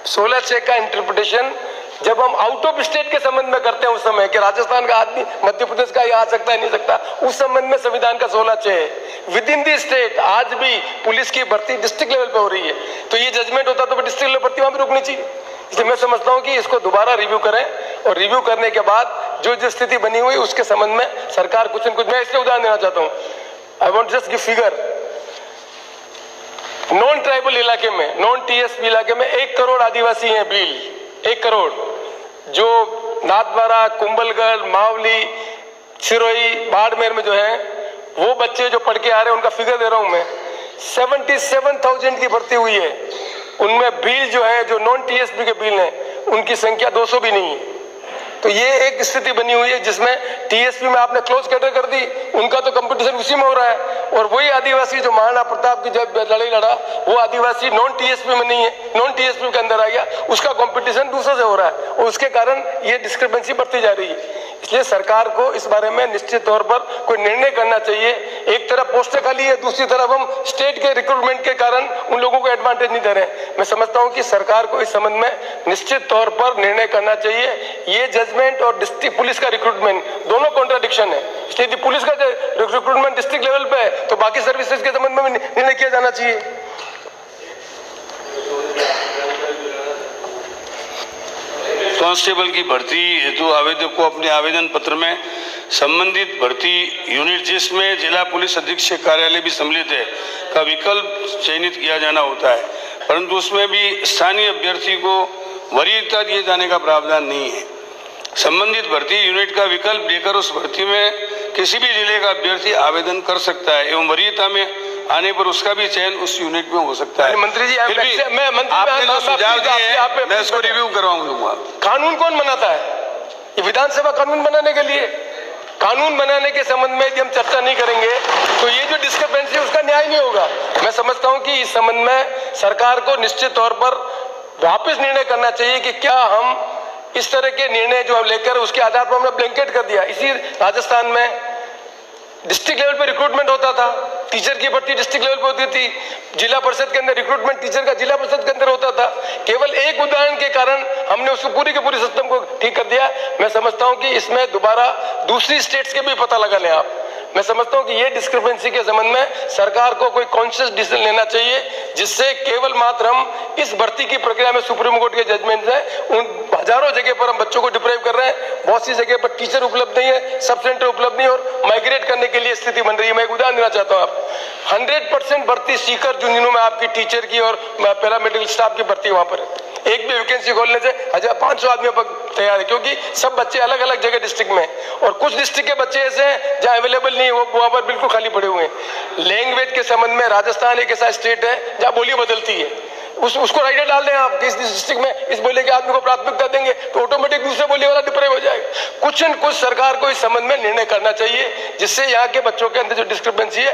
16(6) का इंटरप्रिटेशन जब हम आउट ऑफ स्टेट के संबंध में करते हैं उस समय कि राजस्थान का आदमी मध्य प्रदेश का यहाँ आ सकता है नहीं सकता, उस संबंध में संविधान का 16(6) है। विद इन दी स्टेट आज भी पुलिस की भर्ती डिस्ट्रिक्ट लेवल पे हो रही है, तो ये जजमेंट होता तो डिस्ट्रिक्ट लेवल भर्ती वहां पर रुकनी चाहिए। इसलिए मैं समझता हूँ कि इसको दोबारा रिव्यू करें और रिव्यू करने के बाद जो स्थिति बनी हुई उसके संबंध में सरकार कुछ न कुछ, मैं इसलिए उदाहरण देना चाहता हूँ। I want just give figure. Non tribal इलाके में, नॉन टीएसपी इलाके में 1 करोड़ आदिवासी हैं भील, 1 करोड़, जो नाथद्वारा, कुंभलगढ़, मावली, सिरोही, बाड़मेर में जो है वो बच्चे जो पढ़ के आ रहे हैं उनका फिगर दे रहा हूं मैं, 77,000 की भर्ती हुई है। उनमें भील जो है, जो नॉन टीएसपी के भील हैं, उनकी संख्या 200 भी नहीं है। तो ये एक स्थिति बनी हुई है जिसमें टीएसपी में आपने क्लोज कैटर कर दी, उनका तो कंपटीशन उसी में हो रहा है। और वही आदिवासी जो महाराणा प्रताप की जब लड़ाई लड़ा, वो आदिवासी नॉन टीएसपी में नहीं है, नॉन टीएसपी के अंदर आ गया, उसका कंपटीशन दूसरे से हो रहा है और उसके कारण ये डिस्क्रिपेंसी बढ़ती जा रही है। इसलिए सरकार को इस बारे में निश्चित तौर पर कोई निर्णय करना चाहिए। एक तरफ पोस्टें खाली है, दूसरी तरफ हम स्टेट के रिक्रूटमेंट के कारण उन लोगों को एडवांटेज नहीं दे रहे। मैं समझता हूं कि सरकार को इस संबंध में निश्चित तौर पर निर्णय करना चाहिए। ये जजमेंट और डिस्ट्रिक्ट पुलिस का रिक्रूटमेंट दोनों कॉन्ट्राडिक्शन है। इसलिए यदि पुलिस का रिक्रूटमेंट डिस्ट्रिक्ट लेवल पे है तो बाकी सर्विसेज के संबंध में निर्णय किया जाना चाहिए। कांस्टेबल की भर्ती हेतु आवेदक को अपने आवेदन पत्र में संबंधित भर्ती यूनिट जिसमें जिला पुलिस अधीक्षक कार्यालय भी सम्मिलित है का विकल्प चयनित किया जाना होता है, परंतु उसमें भी स्थानीय अभ्यर्थी को वरीयता दिए जाने का प्रावधान नहीं है। संबंधित भर्ती यूनिट का विकल्प लेकर उस भर्ती में किसी भी जिले का अभ्यर्थी आवेदन कर सकता है एवं वरीयता में आने पर उसका भी चयन उस यूनिट में हो सकता है। मंत्री जी, आपने जो सुझाव दिए मैं इसको रिव्यू करवाऊंगा। कानून कौन बनाता है? ये विधानसभा कानून बनाने के लिए, कानून बनाने के संबंध में यदि हम चर्चा नहीं करेंगे तो ये जो डिस्क्रिपेंसी है उसका न्याय नहीं होगा। मैं समझता हूं कि इस संबंध में सरकार को निश्चित तौर पर वापस निर्णय करना चाहिए कि क्या हम इस तरह के निर्णय जो हम लेकर उसके आधार पर हमने ब्लैंकेट कर दिया। इसी राजस्थान में डिस्ट्रिक्ट लेवल पे रिक्रूटमेंट होता था, टीचर की भर्ती डिस्ट्रिक्ट लेवल पे होती थी, जिला परिषद के अंदर रिक्रूटमेंट टीचर का जिला परिषद के अंदर होता था। केवल एक उदाहरण के कारण हमने उसको पूरी के पूरी सिस्टम को ठीक कर दिया। मैं समझता हूं कि इसमें दोबारा दूसरी स्टेट्स के भी पता लगा लें आप। मैं समझता हूं कि ये डिस्क्रिपेंसी के संबंध में सरकार को कोई कॉन्शियस डिसीजन लेना चाहिए, जिससे केवल मात्र हम इस भर्ती की प्रक्रिया में सुप्रीम कोर्ट के जजमेंट है, उन हजारों जगह पर हम बच्चों को डिप्राइव कर रहे हैं। बहुत सी जगह पर टीचर उपलब्ध नहीं है, सब सेंटर उपलब्ध नहीं और माइग्रेट करने के लिए स्थिति बन रही है। मैं एक उदाहरण देना चाहता हूँ आप, 100% भर्ती सीकर जिनों में आपकी टीचर की और पैरामेडिकल स्टाफ की भर्ती वहां पर है। एक भी वैकेंसी खोलने से 1500 आदमी तैयार है, क्योंकि सब बच्चे अलग अलग जगह डिस्ट्रिक्ट में, और कुछ डिस्ट्रिक्ट के बच्चे ऐसे हैं जहां अवेलेबल नहीं है, वो वहां पर बिल्कुल खाली पड़े हुए हैं। लैंग्वेज के संबंध में राजस्थान एक ऐसा स्टेट है जहां बोली बदलती है, उसको राइडर डाल दें आप, इस डिस्ट्रिक्ट में इस बोले के आदमी को प्राथमिकता देंगे तो ऑटोमेटिक दूसरे बोली वाला डिप्राइव हो जाएगा। कुछ न कुछ सरकार को इस संबंध में निर्णय करना चाहिए, जिससे यहाँ के बच्चों के अंदर जो डिस्क्रिपेंसी है